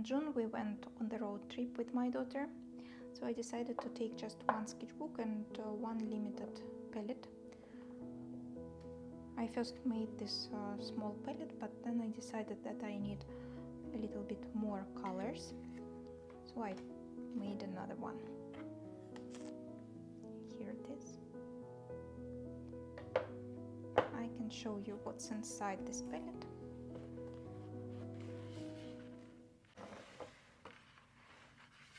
June we went on the road trip with my daughter, so I decided to take just one sketchbook and one limited palette. I first made this small palette, but then I decided that I need a little bit more colors, so I made another one. Here it is. I can show you what's inside this palette.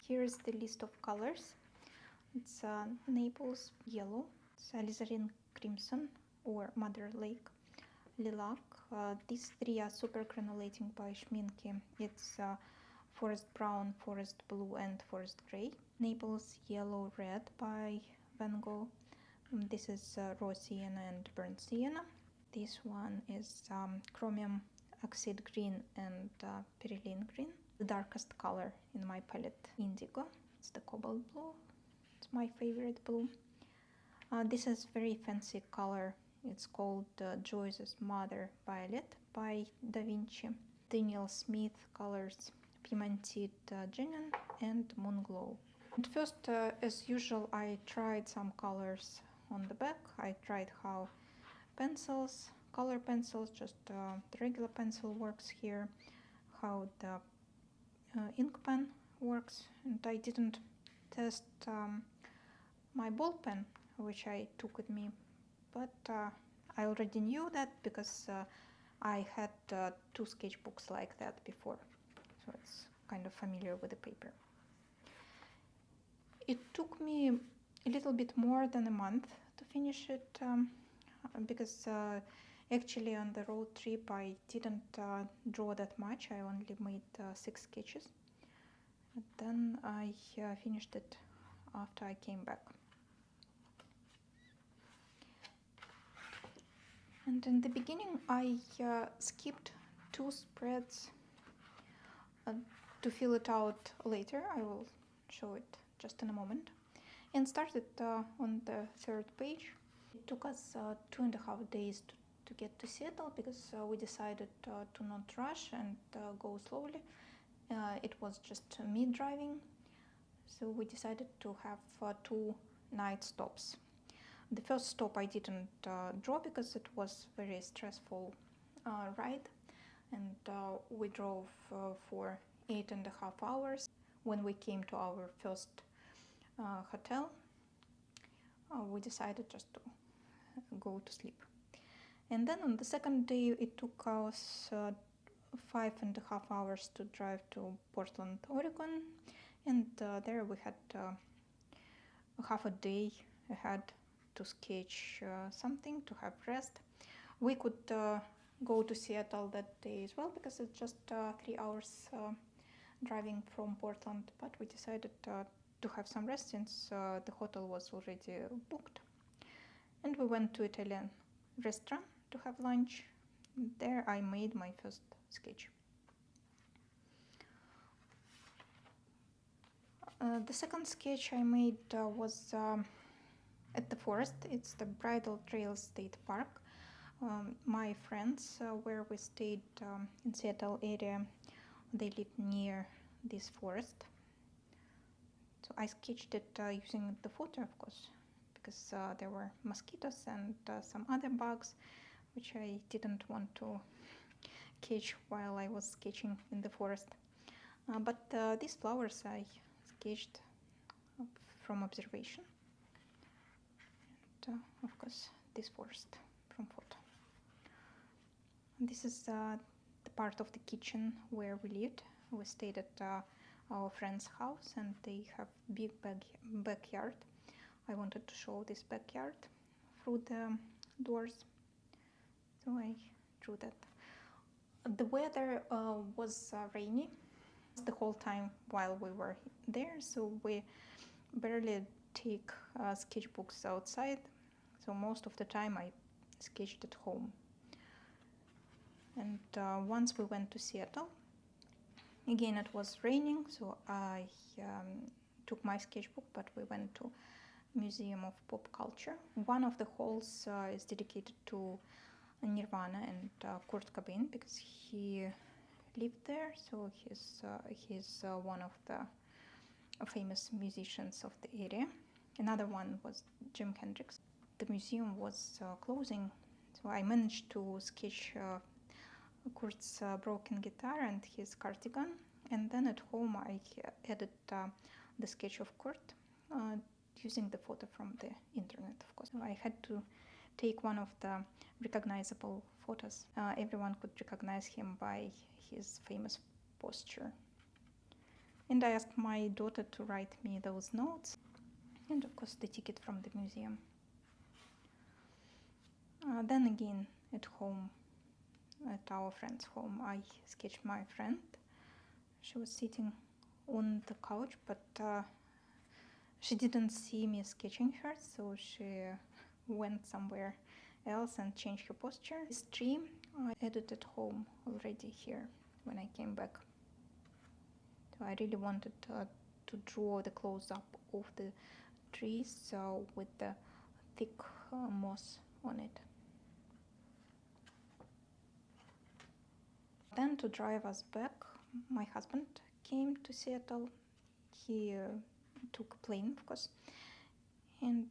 Here is the list of colors. It's Naples yellow, it's alizarin crimson or Madder Lake lilac. These three are super granulating by Schmincke. It's forest brown, forest blue and forest gray. Naples yellow red by Van Gogh. This is raw sienna and burnt sienna. This one is chromium oxide green and perylene green. The darkest color in my palette, indigo. It's the cobalt blue. It's my favorite blue. This is very fancy color. It's called Joyce's Mother Violet by Da Vinci. Daniel Smith colors Piemontite Genin and Moonglow. At first, as usual, I tried some colors on the back. I tried how pencils, color pencils, just the regular pencil works here, how the ink pen works, and I didn't test my ball pen, which I took with me, but I already knew that because I had two sketchbooks like that before, so it's kind of familiar with the paper. It took me a little bit more than a month to finish it because actually on the road trip I didn't draw that much. I only made 6 sketches. And then I finished it after I came back. And in the beginning I skipped 2 spreads to fill it out later. I will show it just in a moment. And started on the 3rd page. It took us 2.5 days to get to Seattle because we decided to not rush and go slowly. It was just me driving, so we decided to have 2 night stops. The first stop I didn't draw because it was very stressful ride, and we drove for 8.5 hours. When we came to our first hotel, we decided just to go to sleep. And then on the second day it took us 5.5 hours to drive to Portland, Oregon, and there we had half a day ahead to sketch something, to have rest. We could go to Seattle that day as well because it's just 3 hours driving from Portland, but we decided to have some rest since the hotel was already booked. And we went to Italian restaurant to have lunch. There I made my first sketch. The second sketch I made was at the forest. It's the Bridal Trail State Park. My friends where we stayed in Seattle area, they live near this forest. So I sketched it using the photo, of course, because there were mosquitoes and some other bugs which I didn't want to catch while I was sketching in the forest. But these flowers I sketched from observation. And of course this forest from photo. This is the part of the kitchen where we lived. We stayed at our friend's house and they have big backyard. I wanted to show this backyard through the doors, so I drew that. The weather was rainy the whole time while we were there, so we barely take sketchbooks outside, so most of the time I sketched at home. And once we went to Seattle, again it was raining, so I took my sketchbook, but we went to Museum of Pop Culture. One of the halls is dedicated to Nirvana and Kurt Cobain because he lived there, so he's one of the famous musicians of the area. Another one was Jim Hendrix. The museum was closing, so I managed to sketch Kurt's broken guitar and his cardigan, and then at home I added the sketch of Kurt using the photo from the internet, of course. So I had to take one of the recognizable photos. Everyone could recognize him by his famous posture. And I asked my daughter to write me those notes, and of course the ticket from the museum. Then again at home, at our friend's home, I sketched my friend. She was sitting on the couch, but she didn't see me sketching her, so she went somewhere else and changed her posture. This tree I added at home already here when I came back. So I really wanted to draw the close-up of the trees with the thick moss on it. Then to drive us back, my husband came to Seattle. He took a plane, of course, and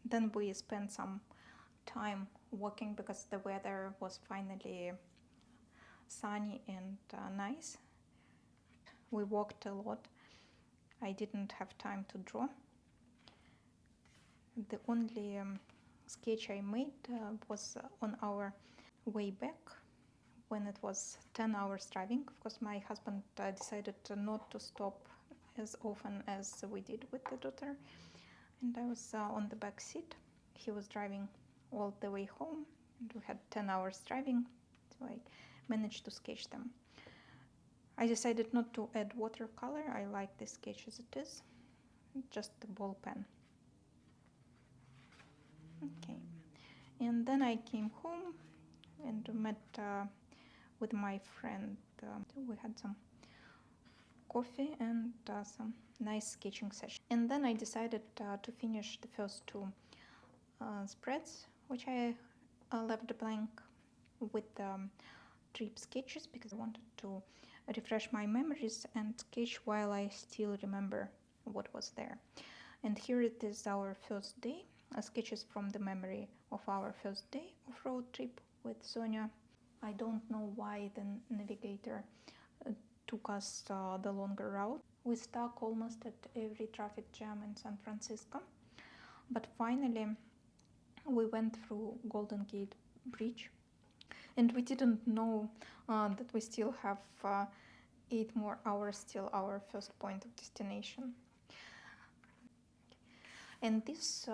then we spent some time walking because the weather was finally sunny and nice. We walked a lot. I didn't have time to draw. The only sketch I made was on our way back, when it was 10 hours driving. Of course, my husband decided not to stop as often as we did with the daughter, and I was on the back seat. He was driving all the way home, and we had 10 hours driving, so I managed to sketch them. I decided not to add watercolor. I like the sketch as it is, just the ball pen. Okay, and then I came home and met with my friend. We had some coffee and some nice sketching session. And then I decided to finish the first two spreads, which I left blank with trip sketches because I wanted to refresh my memories and sketch while I still remember what was there. And here it is, our first day, sketches from the memory of our first day of road trip with Sonia. I don't know why the navigator took us the longer route. We stuck almost at every traffic jam in San Francisco, but finally we went through Golden Gate Bridge, and we didn't know that we still have 8 more hours till our first point of destination. And this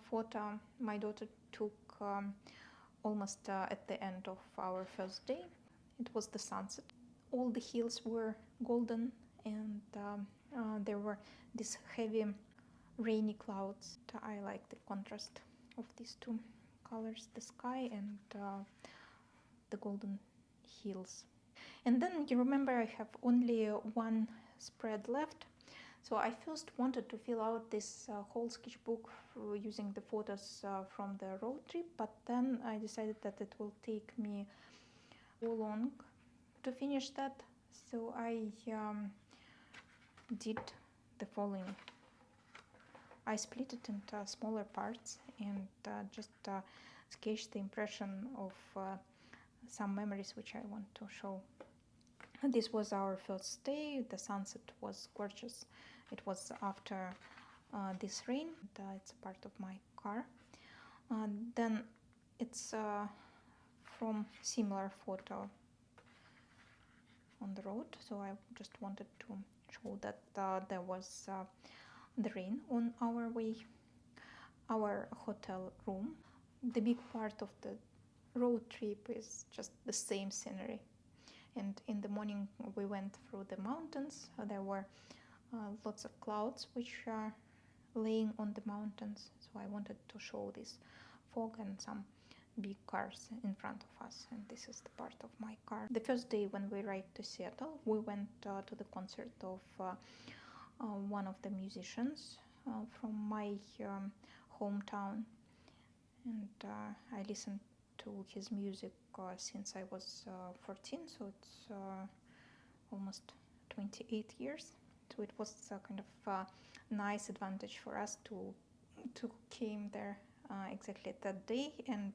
photo my daughter took almost at the end of our first day. It was the sunset. All the hills were golden, and there were these heavy rainy clouds. I like the contrast of these two colors, the sky and the golden hills. And then you remember I have only one spread left. So I first wanted to fill out this whole sketchbook using the photos from the road trip, but then I decided that it will take me too long to finish that. So I did the following. I split it into smaller parts and just sketched the impression of some memories which I want to show. This was our first day. The sunset was gorgeous. It was after this rain. It's a part of my car. Then it's from similar photo on the road. So I just wanted to show that there was the rain on our way, our hotel room. The big part of the road trip is just the same scenery. And in the morning we went through the mountains. There were lots of clouds which are laying on the mountains. So I wanted to show this fog and some big cars in front of us. And this is the part of my car. The first day when we arrived to Seattle, we went to the concert of one of the musicians from my hometown. And I listened to his music since I was 14, so it's almost 28 years. So it was kind of nice advantage for us to came there exactly at that day, and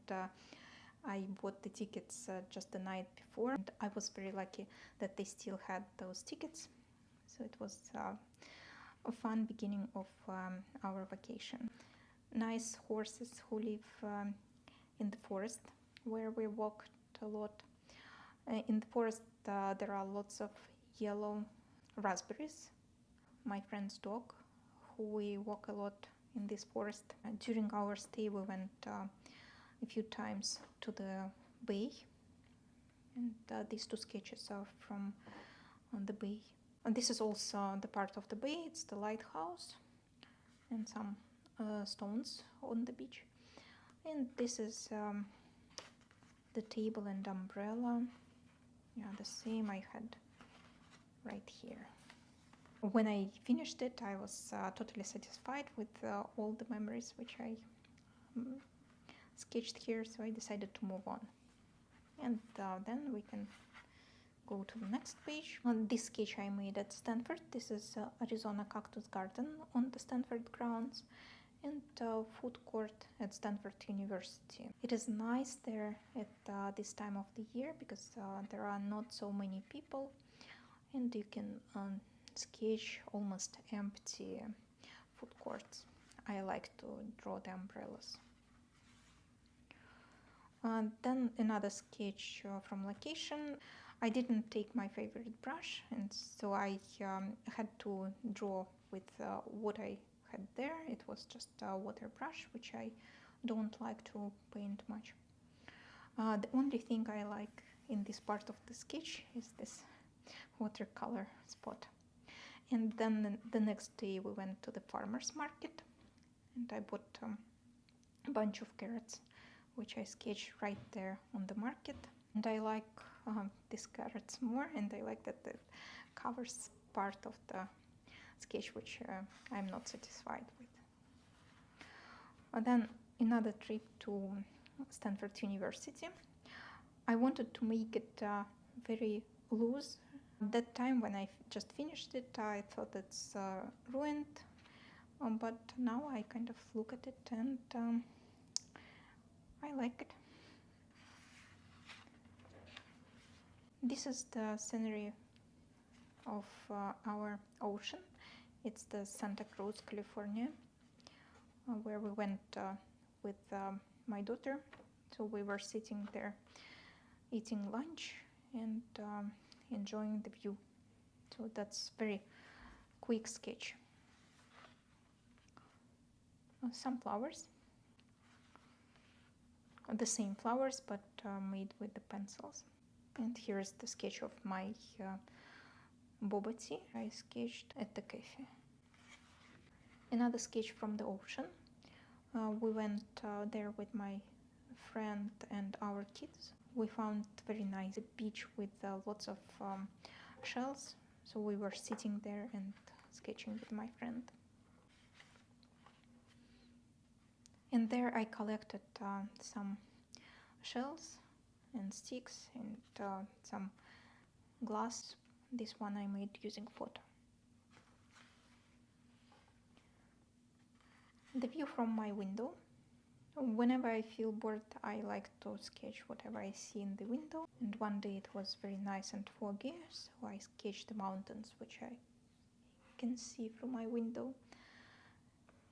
I bought the tickets just the night before, and I was very lucky that they still had those tickets. So it was a fun beginning of our vacation. Nice horses who live in the forest where we walked a lot. In the forest there are lots of yellow raspberries. My friend's dog, who we walk a lot in this forest. During our stay we went a few times to the bay, and these two sketches are from the bay. And this is also the part of the bay. It's the lighthouse and some stones on the beach. And this is the table and umbrella. Yeah, the same I had right here. When I finished it, I was totally satisfied with all the memories which I sketched here, so I decided to move on. And then we can go to the next page. On this sketch I made at Stanford. This is Arizona Cactus Garden on the Stanford grounds, and food court at Stanford University. It is nice there at this time of the year because there are not so many people, and you can sketch almost empty food courts. I like to draw the umbrellas. Then another sketch from location. I didn't take my favorite brush, and so I had to draw with what I had there. It was just a water brush, which I don't like to paint much. The only thing I like in this part of the sketch is this watercolor spot. And then the next day we went to the farmer's market, and I bought a bunch of carrots, which I sketched right there on the market. And I like these carrots more, and I like that it covers part of the sketch which I'm not satisfied with. And then another trip to Stanford University. I wanted to make it very loose. At that time when I just finished it, I thought it's ruined, but now I kind of look at it and I like it. This is the scenery of our ocean. It's the Santa Cruz, California, where we went with my daughter. So we were sitting there eating lunch and enjoying the view. So that's very quick sketch. Some flowers, the same flowers but made with the pencils. And here's the sketch of my boba tea I sketched at the cafe. Another sketch from the ocean. We went there with my friend and our kids. We found very nice beach with lots of shells, so we were sitting there and sketching with my friend. And there I collected some shells and sticks and some glass. This one I made using photo. The view from my window. Whenever I feel bored, I like to sketch whatever I see in the window. And one day it was very nice and foggy, so I sketched the mountains which I can see through my window.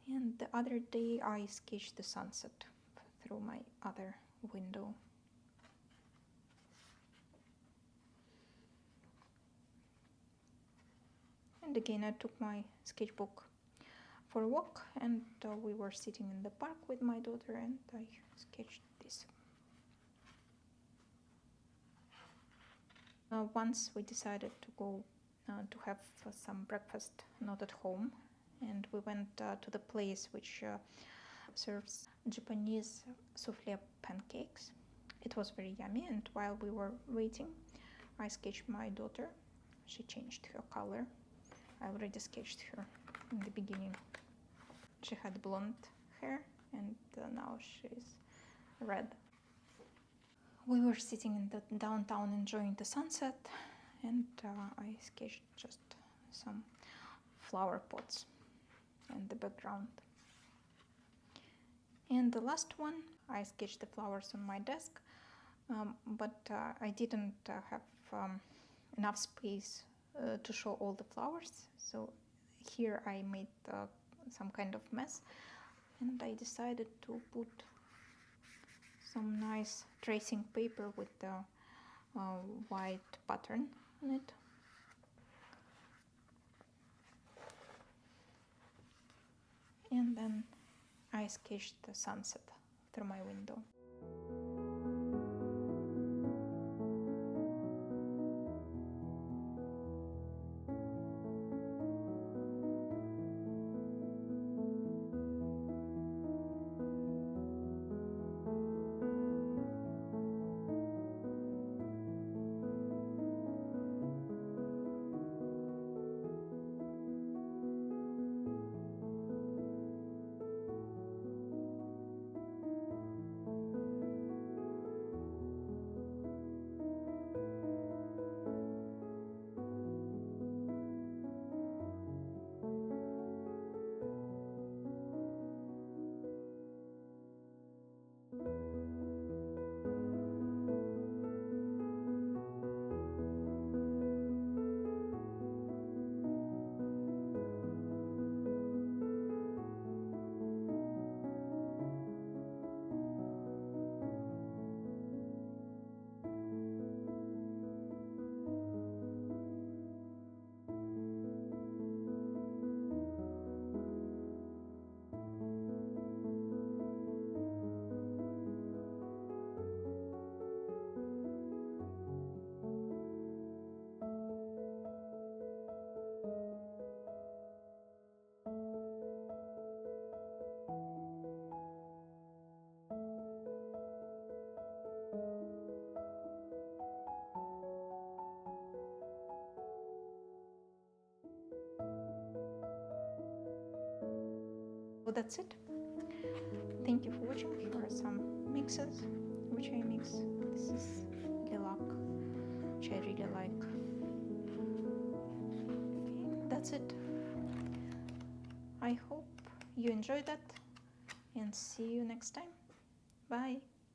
And the other day I sketched the sunset through my other window. And again I took my sketchbook for a walk, and we were sitting in the park with my daughter, and I sketched this. Once we decided to go to have some breakfast not at home, and we went to the place which serves Japanese souffle pancakes. It was very yummy, and while we were waiting, I sketched my daughter. She changed her color. I already sketched her in the beginning. She had blonde hair, and now she's red. We were sitting in the downtown enjoying the sunset, and I sketched just some flower pots in the background. And the last one, I sketched the flowers on my desk, but I didn't have enough space to show all the flowers, so here I made some kind of mess, and I decided to put some nice tracing paper with the white pattern on it. And then I sketched the sunset through my window. So that's it. Thank you for watching. Here are some mixes which I mix. This is lilac, which I really like. Okay, that's it. I hope you enjoyed that, and see you next time. Bye.